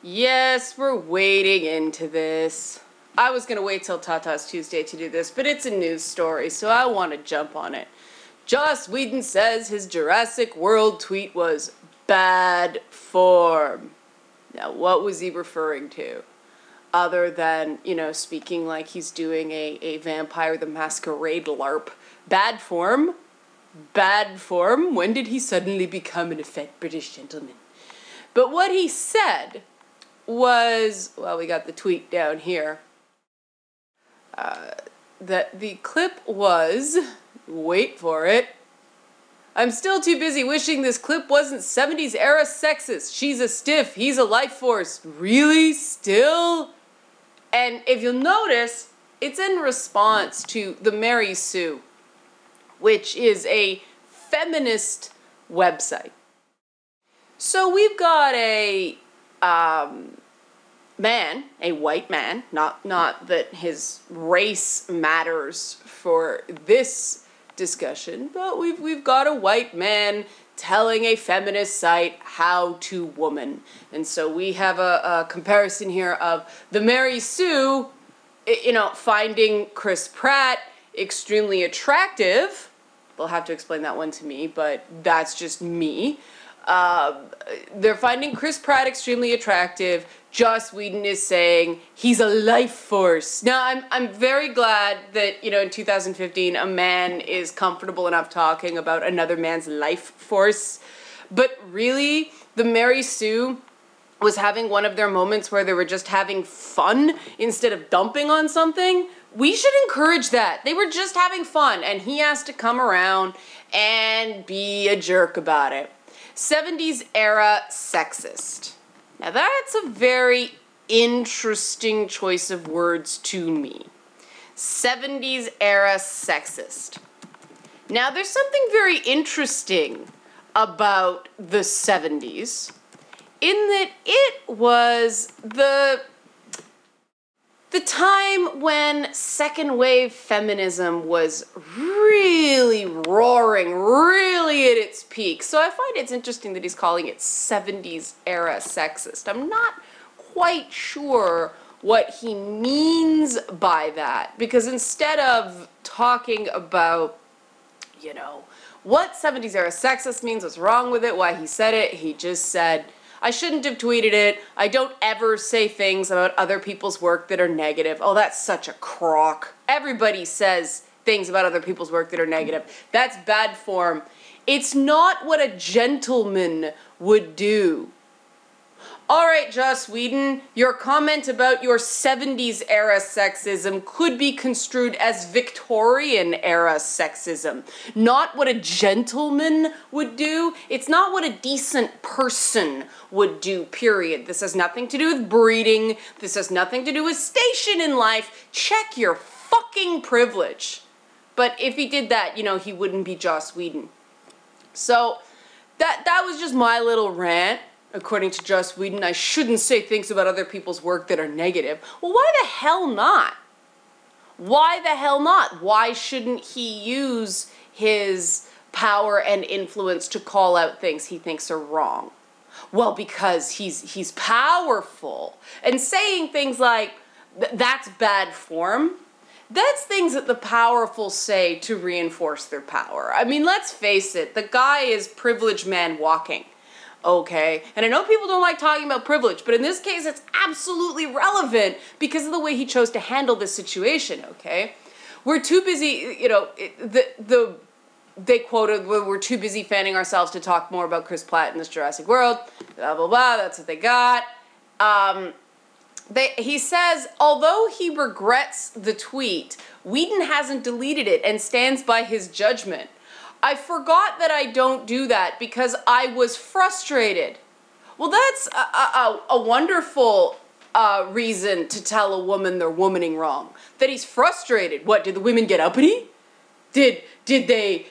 Yes, we're wading into this. I was going to wait till Tata's Tuesday to do this, but it's a news story, so I want to jump on it. Joss Whedon says his Jurassic World tweet was bad form. Now, what was he referring to? Other than, speaking like he's doing a Vampire the Masquerade LARP. Bad form? Bad form? When did he suddenly become an effete British gentleman? But what he said was, well, we got the tweet down here, that the clip was, wait for it, I'm still too busy wishing this clip wasn't 70s era sexist. She's a stiff, he's a life force. Really? Still? And if you'll notice, it's in response to the Mary Sue, which is a feminist website. So we've got a man, a white man, not that his race matters for this discussion, but we've got a white man telling a feminist site how to woman. And so we have a comparison here of the Mary Sue, finding Chris Pratt extremely attractive. They'll have to explain that one to me, but that's just me. They're finding Chris Pratt extremely attractive. Joss Whedon is saying he's a life force. Now, I'm very glad that, in 2015, a man is comfortable enough talking about another man's life force. But really, the Mary Sue was having one of their moments where they were just having fun instead of dumping on something. We should encourage that. They were just having fun, and he has to come around and be a jerk about it. 70s era sexist. Now that's a very interesting choice of words to me. 70s era sexist. Now there's something very interesting about the 70s in that it was the time when second wave feminism was really roaring, really at its peak. So I find it's interesting that he's calling it 70s era sexist. I'm not quite sure what he means by that, because instead of talking about, what 70s era sexist means, what's wrong with it, why he said it, he just said, I shouldn't have tweeted it. I don't ever say things about other people's work that are negative. Oh, that's such a crock. Everybody says things about other people's work that are negative. That's bad form. It's not what a gentleman would do. All right, Joss Whedon, your comment about your 70s era sexism could be construed as Victorian era sexism. Not what a gentleman would do. It's not what a decent person would do, period. This has nothing to do with breeding. This has nothing to do with station in life. Check your fucking privilege. But if he did that, he wouldn't be Joss Whedon. So that was just my little rant. According to Joss Whedon, I shouldn't say things about other people's work that are negative. Well, why the hell not? Why the hell not? Why shouldn't he use his power and influence to call out things he thinks are wrong? Well, because he's powerful. And saying things like, that's bad form, that's things that the powerful say to reinforce their power. I mean, let's face it, the guy is privileged man walking. Okay, and I know people don't like talking about privilege, but in this case, it's absolutely relevant because of the way he chose to handle this situation, okay? We're too busy, they quoted, we're too busy fanning ourselves to talk more about Chris Pratt in this Jurassic World, blah, blah, blah, that's what they got. He says, although he regrets the tweet, Whedon hasn't deleted it and stands by his judgment. I forgot that I don't do that because I was frustrated. Well, that's a wonderful reason to tell a woman they're womaning wrong. That he's frustrated. What, did the women get uppity? Did they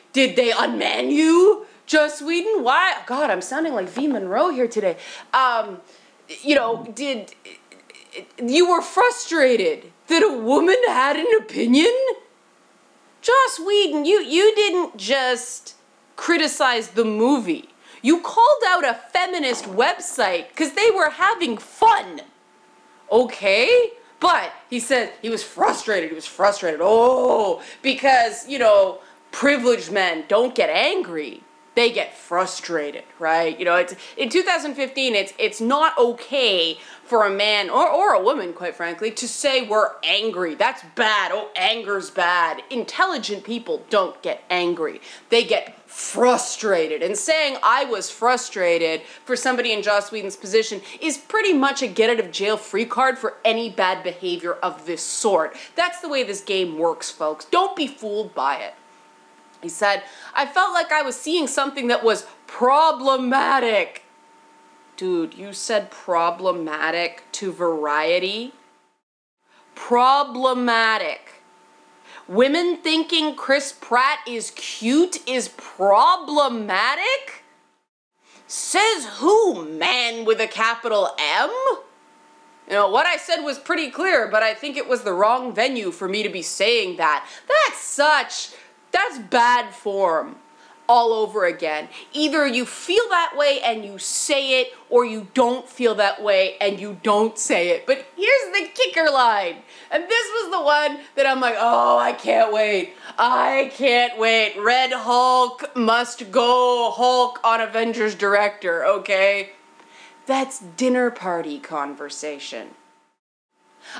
unman you, Joss Whedon? Why? God, I'm sounding like V. Monroe here today. You were frustrated that a woman had an opinion? Joss Whedon, you didn't just criticize the movie. You called out a feminist website because they were having fun. Okay? But he said he was frustrated. Oh, because, you know, privileged men don't get angry. They get frustrated, right? You know, it's in 2015, it's not okay for a man or a woman, quite frankly, to say we're angry. That's bad. Oh, anger's bad. Intelligent people don't get angry. They get frustrated. And saying I was frustrated for somebody in Joss Whedon's position is pretty much a get out of jail free card for any bad behavior of this sort. That's the way this game works, folks. Don't be fooled by it. He said, I felt like I was seeing something that was problematic. Dude, you said problematic to Variety? Problematic. Women thinking Chris Pratt is cute is problematic? Says who, man with a capital M? You know, what I said was pretty clear, but I think it was the wrong venue for me to be saying that. That's bad form all over again. Either you feel that way and you say it, or you don't feel that way and you don't say it. But here's the kicker line. And this was the one that I'm like, oh, I can't wait. I can't wait. Red Hulk must go Hulk on Avengers director, okay? That's dinner party conversation.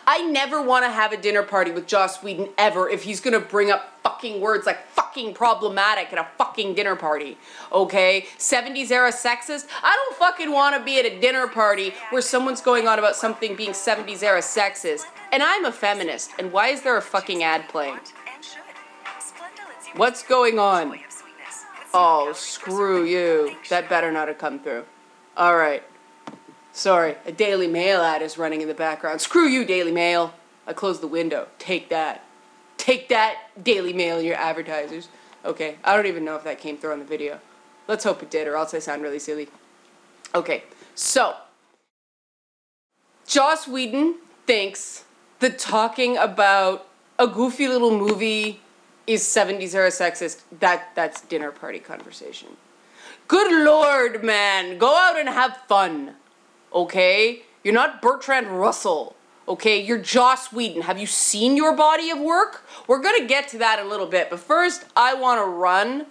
I never want to have a dinner party with Joss Whedon ever if he's going to bring up fucking words like fucking problematic at a fucking dinner party, okay? 70s era sexist? I don't fucking want to be at a dinner party where someone's going on about something being 70s era sexist. And I'm a feminist, and why is there a fucking ad playing? What's going on? Oh, screw you. That better not have come through. All right. Sorry, a Daily Mail ad is running in the background. Screw you, Daily Mail. I closed the window. Take that. Take that, Daily Mail, your advertisers. Okay, I don't even know if that came through on the video. Let's hope it did, or else I sound really silly. Okay, so Joss Whedon thinks that talking about a goofy little movie is 70s era sexist. That's dinner party conversation. Good Lord, man. Go out and have fun. Okay? You're not Bertrand Russell. Okay? You're Joss Whedon. Have you seen your body of work? We're going to get to that in a little bit. But first, I want to run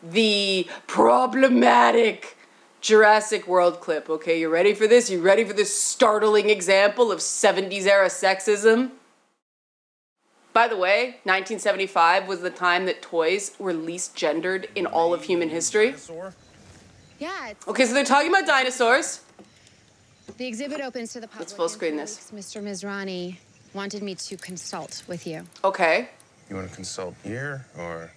the problematic Jurassic World clip. Okay? You ready for this? You ready for this startling example of 70s era sexism? By the way, 1975 was the time that toys were least gendered in all of human history. Yeah. Okay, so they're talking about dinosaurs. The exhibit opens to the public. Let's full screen this. Mr. Mizrani wanted me to consult with you. Okay. You want to consult here or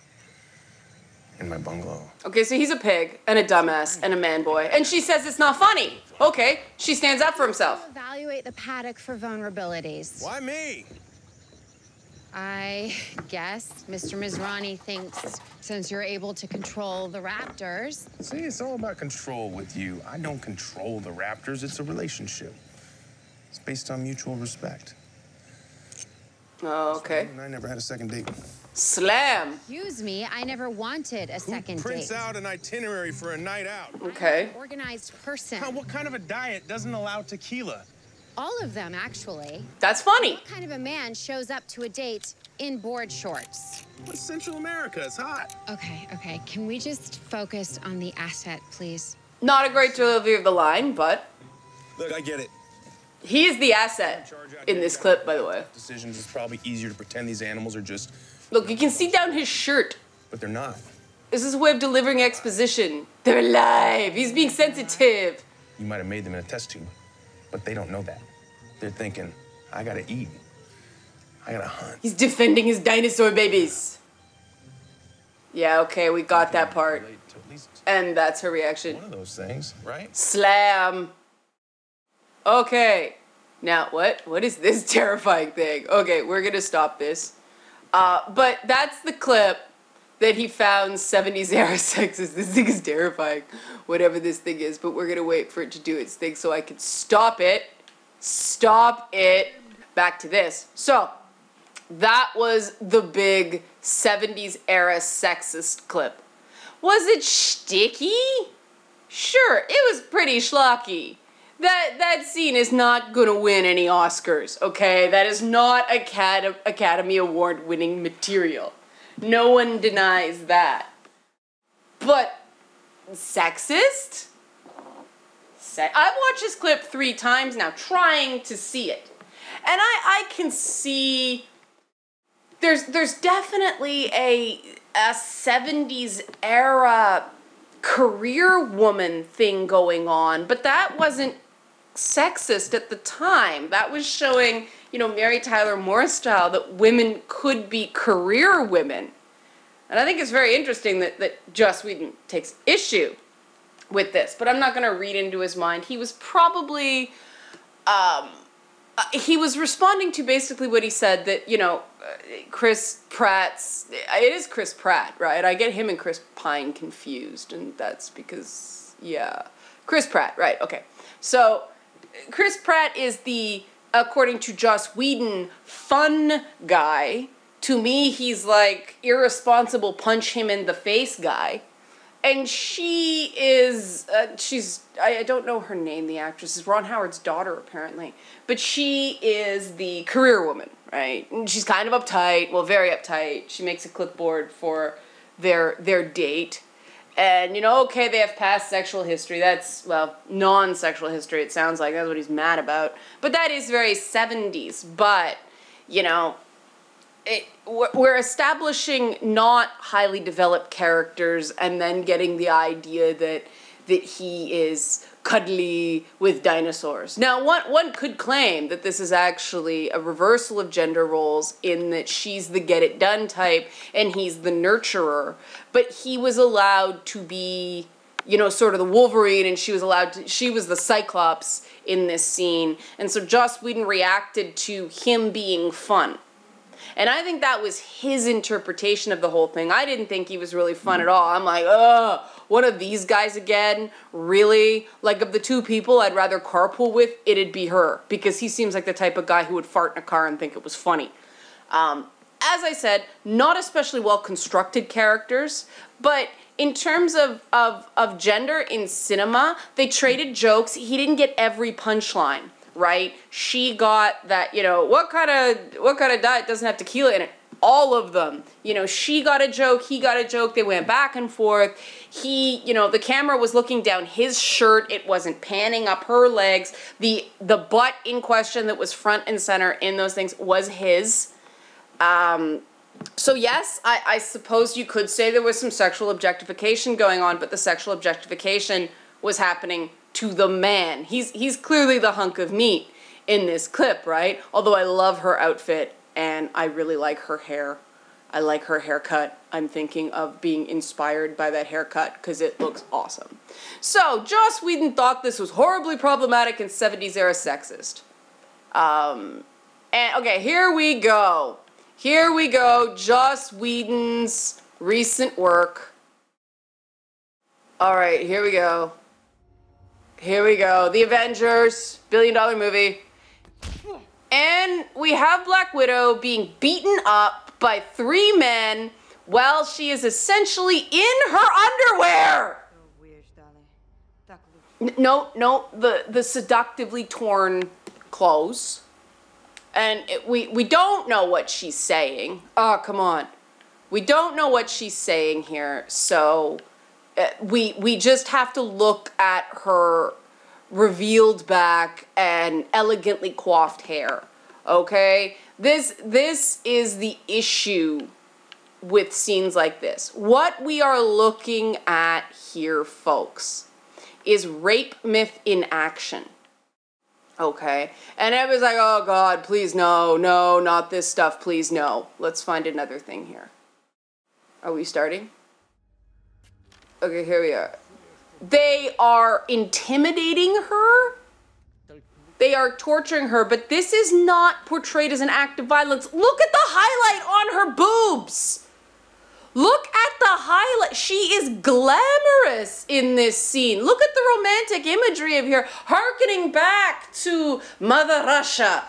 in my bungalow? Okay, so he's a pig and a dumbass and a man boy. And she says it's not funny. Okay, she stands up for himself. Evaluate the paddock for vulnerabilities. Why me? I guess Mr. Mizrani thinks since you're able to control the raptors. See, it's all about control with you. I don't control the raptors. It's a relationship. It's based on mutual respect. Oh, okay. And I never had a second date. Slam. Excuse me, I never wanted a second Prints date. out an itinerary for a night out. Okay. I'm an organized person. What kind of a diet doesn't allow tequila? All of them, actually. That's funny. What kind of a man shows up to a date in board shorts? What's Central America? It's hot. Okay. Can we just focus on the asset, please? Not a great delivery of the line, but Look, I get it. he is the asset in this clip, by the way. Decisions, it's probably easier to pretend these animals are just... Look, you can see down his shirt. But they're not. This is a way of delivering exposition. They're alive. He's being sensitive. You might have made them in a test tube, but they don't know that. They're thinking, I gotta eat. I gotta hunt. He's defending his dinosaur babies. Yeah, okay, we got that part. And that's her reaction. One of those things, right? Slam. Okay. Now, what is this terrifying thing? Okay, we're gonna stop this. But that's the clip that he found 70s era sexist. This thing is terrifying, whatever this thing is, but we're gonna wait for it to do its thing so I can stop it. Stop it. Back to this. So, that was the big 70s era sexist clip. Was it shticky? Sure, it was pretty schlocky. That scene is not gonna win any Oscars, okay? That is not Academy Award winning material. No one denies that. But sexist? I've watched this clip 3 times now, trying to see it. And I can see there's definitely a 70s era career woman thing going on, but that wasn't sexist at the time. That was showing, Mary Tyler Moore style, that women could be career women. And I think it's very interesting that Joss Whedon takes issue with this, but I'm not going to read into his mind. He was probably, he was responding to basically what he said, that, Chris Pratt's, it is Chris Pratt, right? I get him and Chris Pine confused, and that's because, Chris Pratt, right, okay. So, Chris Pratt is the, according to Joss Whedon, fun guy. To me, he's like irresponsible, punch him in the face guy. And she is, I don't know her name, the actress, is Ron Howard's daughter, apparently. But she is the career woman, right? And she's kind of uptight, well, very uptight. She makes a clipboard for their date. And, okay, they have past sexual history. That's, well, non-sexual history, it sounds like. That's what he's mad about. But that is very 70s. But, we're establishing not highly developed characters and then getting the idea that he is cuddly with dinosaurs. Now, one could claim that this is actually a reversal of gender roles, in that she's the get-it-done type and he's the nurturer. But he was allowed to be, sort of the Wolverine, and she was the Cyclops in this scene. And so Joss Whedon reacted to him being fun. And I think that was his interpretation of the whole thing. I didn't think he was really fun at all. I'm like, one of these guys again? Really? Like, of the 2 people I'd rather carpool with, it'd be her. Because he seems like the type of guy who would fart in a car and think it was funny. As I said, not especially well-constructed characters, but in terms of gender in cinema, they traded jokes. He didn't get every punchline. Right? She got that, what kind of diet doesn't have tequila in it? All of them. She got a joke, he got a joke, they went back and forth. The camera was looking down his shirt, it wasn't panning up her legs. The butt in question that was front and center in those things was his. So yes, I suppose you could say there was some sexual objectification going on, but the sexual objectification was happening to the man. He's clearly the hunk of meat in this clip, right? Although I love her outfit and I really like her hair. I like her haircut. I'm thinking of being inspired by that haircut because it looks awesome. So, Joss Whedon thought this was horribly problematic and 70s era sexist. And okay, here we go. Here we go. Joss Whedon's recent work. All right, here we go. Here we go. The Avengers, billion-dollar movie. And we have Black Widow being beaten up by 3 men while she is essentially in her underwear. No, the seductively torn clothes. And we don't know what she's saying. Oh, come on. We don't know what she's saying here, so we just have to look at her revealed back and elegantly coiffed hair, okay? This is the issue with scenes like this. What we are looking at here, folks, is rape myth in action, okay? And everybody's like, oh God, please no, not this stuff, please no. Let's find another thing here. Are we starting? Okay, here we are. They are intimidating her. They are torturing her, but this is not portrayed as an act of violence. Look at the highlight on her boobs. Look at the highlight. She is glamorous in this scene. Look at the romantic imagery of her, hearkening back to Mother Russia.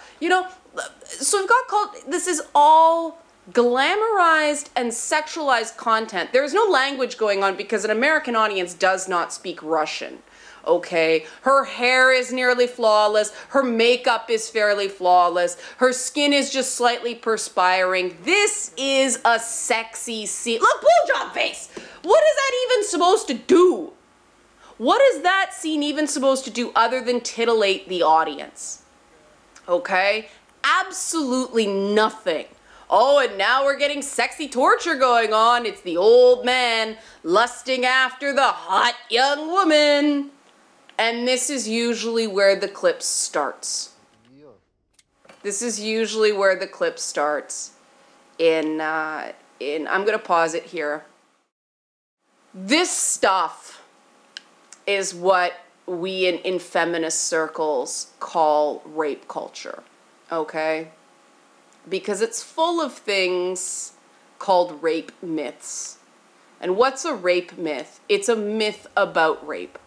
So we've got called, this is all glamorized and sexualized content. There's no language going on because an American audience does not speak Russian. Okay, her hair is nearly flawless, her makeup is fairly flawless, her skin is just slightly perspiring. This is a sexy scene. Look, blowjob face! What is that even supposed to do? What is that scene even supposed to do other than titillate the audience? Okay, absolutely nothing. Oh, and now we're getting sexy torture going on. It's the old man lusting after the hot young woman. And this is usually where the clip starts. This is usually where the clip starts. I'm gonna pause it here. This stuff is what we in feminist circles call rape culture, okay? Because it's full of things called rape myths. And what's a rape myth? It's a myth about rape.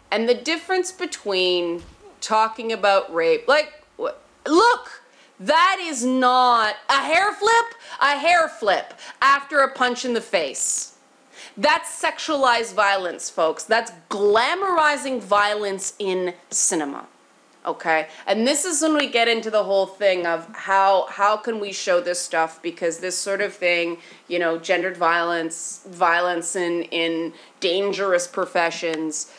And the difference between talking about rape, like, look, that is not a hair flip after a punch in the face. That's sexualized violence, folks. That's glamorizing violence in cinema. Okay? And this is when we get into the whole thing of how can we show this stuff, because this sort of thing, you know, gendered violence in dangerous professions,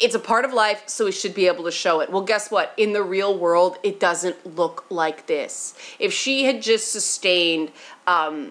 it's a part of life, so we should be able to show it. Well, guess what? In the real world, it doesn't look like this. If she had just sustained a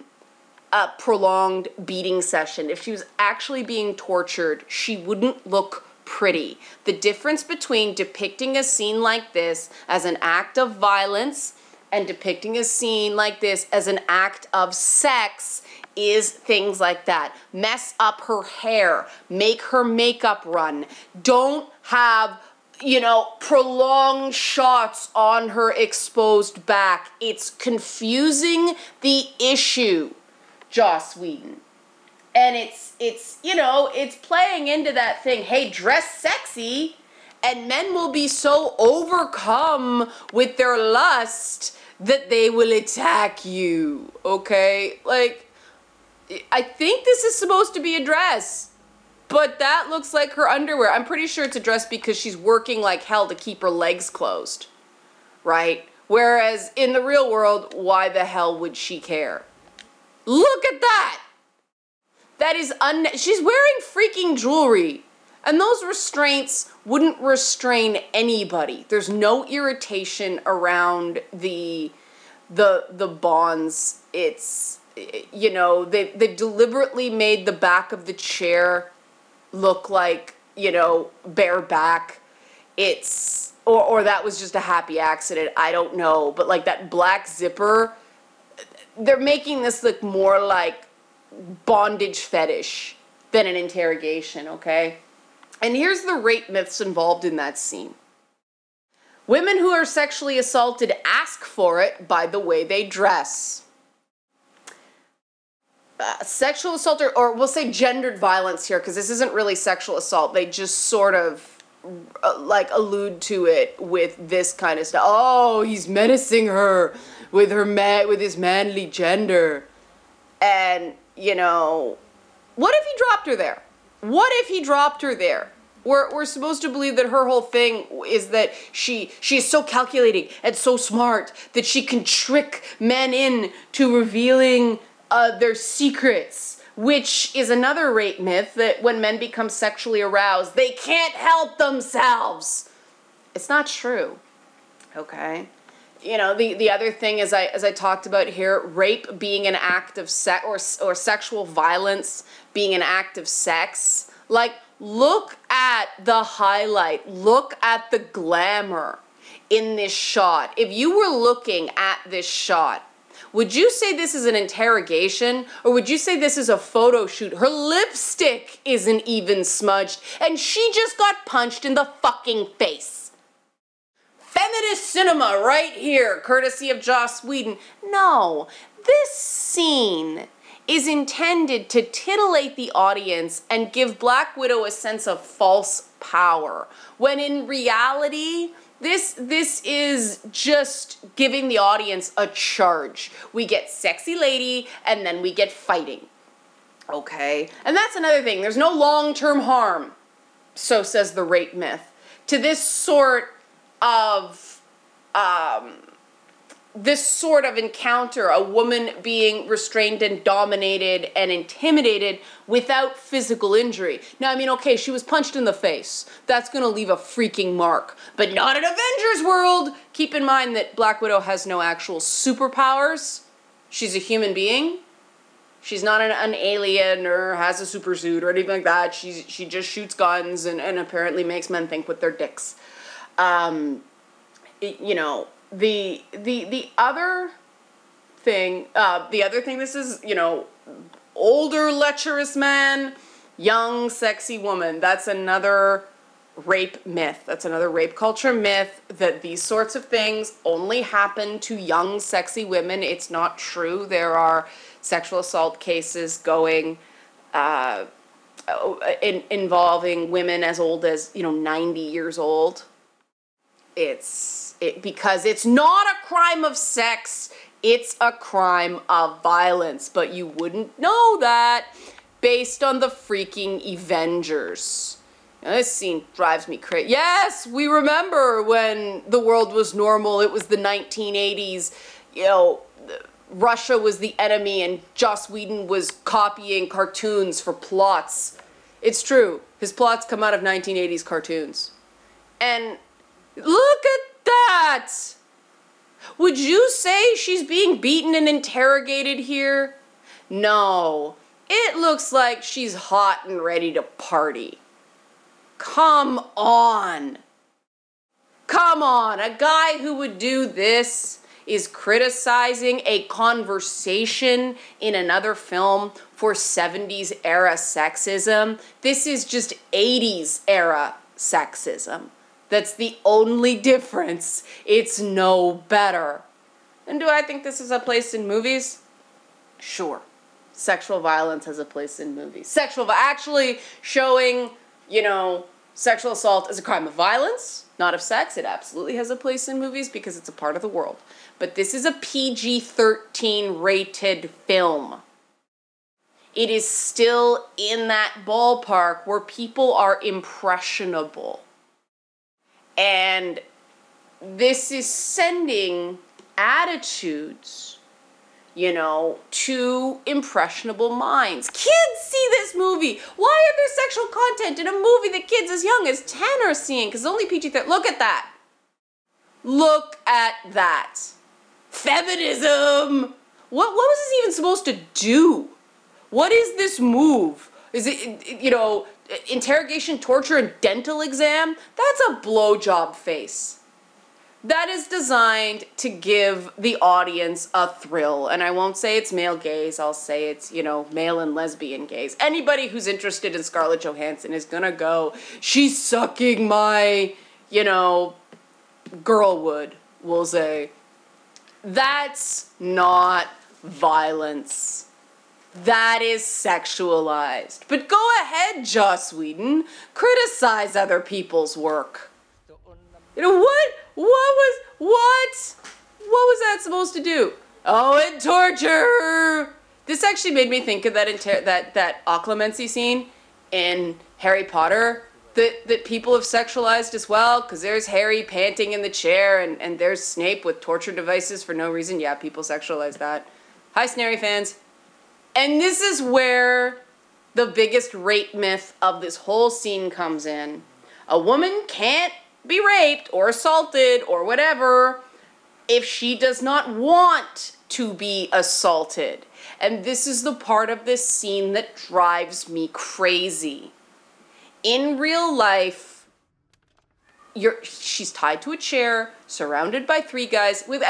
prolonged beating session, if she was actually being tortured, she wouldn't look pretty. The difference between depicting a scene like this as an act of violence and depicting a scene like this as an act of sex is things like that. Mess up her hair, make her makeup run, don't have, you know, prolonged shots on her exposed back. It's confusing the issue, Joss Whedon. And it's you know, it's playing into that thing, hey, dress sexy, and men will be so overcome with their lust that they will attack you, okay? Like, I think this is supposed to be a dress, but that looks like her underwear. I'm pretty sure it's a dress because she's working like hell to keep her legs closed, right? Whereas in the real world, why the hell would she care? Look at that! That is she's wearing freaking jewelry. And those restraints wouldn't restrain anybody. There's no irritation around the bonds. It's, you know, they've deliberately made the back of the chair look like, you know, bare back. It's, or that was just a happy accident, I don't know. But like that black zipper, they're making this look more like bondage fetish than an interrogation, okay? And here's the rape myths involved in that scene. Women who are sexually assaulted ask for it by the way they dress. Sexual assault, or we'll say gendered violence here, because this isn't really sexual assault. They just sort of like allude to it with this kind of stuff. Oh, he's menacing her with with his manly gender. And, you know, what if he dropped her there? What if he dropped her there? We're supposed to believe that her whole thing is that she's so calculating and so smart that she can trick men into revealing their secrets, which is another rape myth, that when men become sexually aroused, they can't help themselves. It's not true, okay? You know, the other thing, as I talked about here, rape being an act of sex, or sexual violence being an act of sex. Like, look at the highlight. Look at the glamour in this shot. If you were looking at this shot, would you say this is an interrogation, or would you say this is a photo shoot? Her lipstick isn't even smudged, and she just got punched in the fucking face. Feminist cinema right here, courtesy of Joss Whedon. No, this scene is intended to titillate the audience and give Black Widow a sense of false power, when in reality, This is just giving the audience a charge. We get sexy lady, and then we get fighting. Okay? And that's another thing. There's no long-term harm, so says the rape myth, to this sort of encounter, a woman being restrained and dominated and intimidated without physical injury. Now, I mean, okay, she was punched in the face. That's gonna leave a freaking mark. But not in Avengers World! Keep in mind that Black Widow has no actual superpowers. She's a human being. She's not an alien or has a super suit or anything like that. She just shoots guns and apparently makes men think with their dicks. You know, the other thing, this is, you know, older lecherous man, young sexy woman. That's another rape myth. That's another rape culture myth, that these sorts of things only happen to young sexy women. It's not true. There are sexual assault cases going involving women as old as, you know, 90 years old. Because it's not a crime of sex, it's a crime of violence. But you wouldn't know that based on the freaking Avengers. Now, this scene drives me crazy. Yes, we remember when the world was normal. It was the 1980s. You know, Russia was the enemy and Joss Whedon was copying cartoons for plots. It's true. His plots come out of 1980s cartoons. And look at that! Would you say she's being beaten and interrogated here? No. It looks like she's hot and ready to party. Come on. Come on. A guy who would do this is criticizing a conversation in another film for 70s era sexism. This is just 80s era sexism. That's the only difference. It's no better. And do I think this is a place in movies? Sure. Sexual violence has a place in movies. Actually showing, you know, sexual assault as a crime of violence, not of sex. It absolutely has a place in movies because it's a part of the world. But this is a PG-13 rated film. It is still in that ballpark where people are impressionable. And this is sending attitudes, you know, to impressionable minds. Kids see this movie. Why are there sexual content in a movie that kids as young as 10 are seeing? Because only PG-13. Look at that. Look at that. Feminism. What was this even supposed to do? What is this move? Is it, you know, interrogation, torture, and dental exam? That's a blowjob face. That is designed to give the audience a thrill. And I won't say it's male gaze, I'll say it's, you know, male and lesbian gaze. Anybody who's interested in Scarlett Johansson is gonna go, she's sucking my, you know, girlwood, we'll say. That's not violence. That is sexualized. But go ahead, Joss Whedon. Criticize other people's work. You know, what was that supposed to do? Oh, and torture! This actually made me think of that occlumency scene in Harry Potter that people have sexualized as well, because there's Harry panting in the chair, and there's Snape with torture devices for no reason. Yeah, people sexualize that. Hi, Snary fans. And this is where the biggest rape myth of this whole scene comes in. A woman can't be raped or assaulted or whatever if she does not want to be assaulted. And this is the part of this scene that drives me crazy. In real life, she's tied to a chair, surrounded by 3 guys with,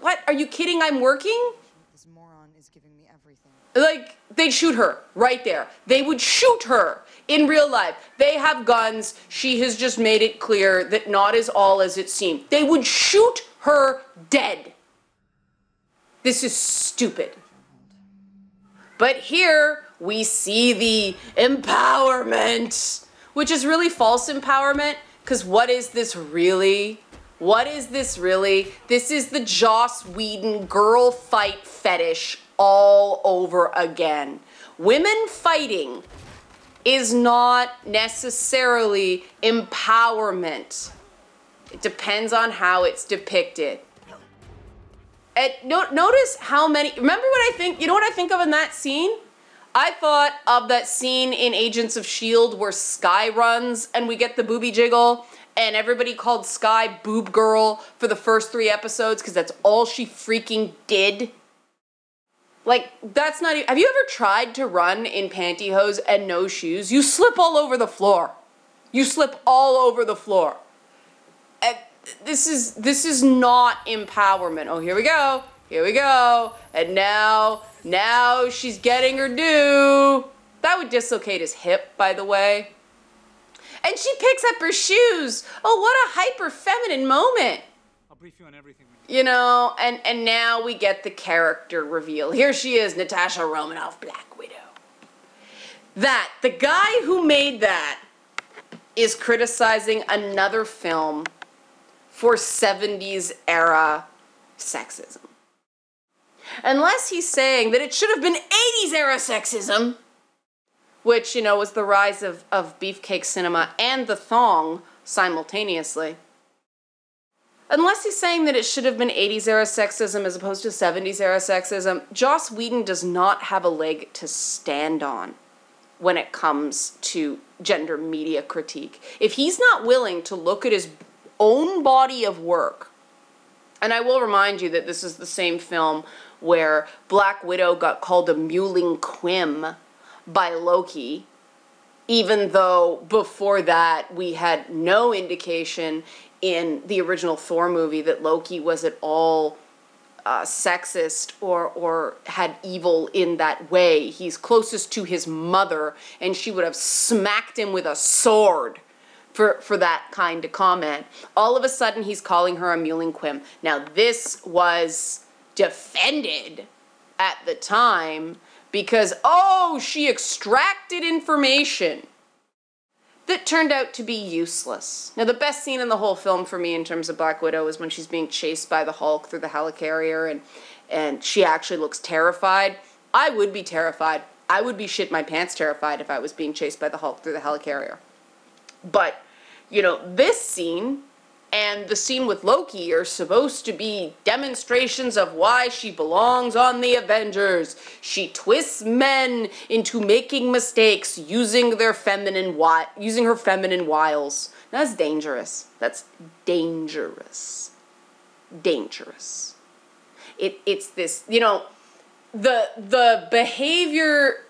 what? Are you kidding? I'm working? This moron is giving me everything. Like, they'd shoot her right there. They would shoot her in real life. They have guns. She has just made it clear that not is all as it seemed. They would shoot her dead. This is stupid. But here we see the empowerment, which is really false empowerment, Because what is this really? What is this really? This is the Joss Whedon girl fight fetish all over again. Women fighting is not necessarily empowerment. It depends on how it's depicted. And notice how many, remember what I think, you know what I think of in that scene? I thought of that scene in Agents of S.H.I.E.L.D. where Skye runs and we get the booby jiggle and everybody called Skye Boob Girl for the first 3 episodes because that's all she freaking did. Like, that's not even, have you ever tried to run in pantyhose and no shoes? You slip all over the floor. You slip all over the floor. And this is not empowerment. Oh, here we go. Here we go. And now she's getting her due. That would dislocate his hip, by the way. And she picks up her shoes. Oh, what a hyper feminine moment. I'll brief you on everything. You know, and now we get the character reveal. Here she is, Natasha Romanoff, Black Widow. The guy who made that is criticizing another film for 70s era sexism. Unless he's saying that it should have been 80s era sexism, which, you know, was the rise of beefcake cinema and the thong simultaneously. Unless he's saying that it should have been 80s era sexism as opposed to 70s era sexism, Joss Whedon does not have a leg to stand on when it comes to gender media critique. If he's not willing to look at his own body of work, and I will remind you that this is the same film where Black Widow got called a mewling quim by Loki, even though before that we had no indication in the original Thor movie that Loki was at all sexist or had evil in that way. He's closest to his mother, and she would have smacked him with a sword for that kind of comment. All of a sudden, he's calling her a mewling quim. Now, this was defended at the time because, oh, she extracted information that turned out to be useless. Now, the best scene in the whole film for me in terms of Black Widow is when she's being chased by the Hulk through the helicarrier and she actually looks terrified. I would be terrified. I would be shit my pants terrified if I was being chased by the Hulk through the helicarrier. But, you know, this scene and the scene with Loki are supposed to be demonstrations of why she belongs on the Avengers. She twists men into making mistakes using her feminine wiles. That's dangerous. That's dangerous. Dangerous. It's this, you know, the behavior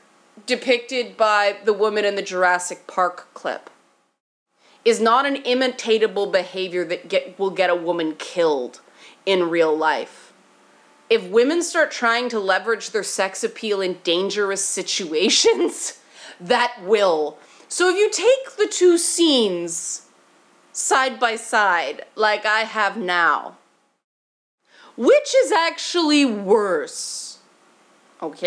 depicted by the woman in the Jurassic Park clip is not an imitatable behavior that will get a woman killed in real life. If women start trying to leverage their sex appeal in dangerous situations, that will. So if you take the two scenes side by side, like I have now, which is actually worse? Okay.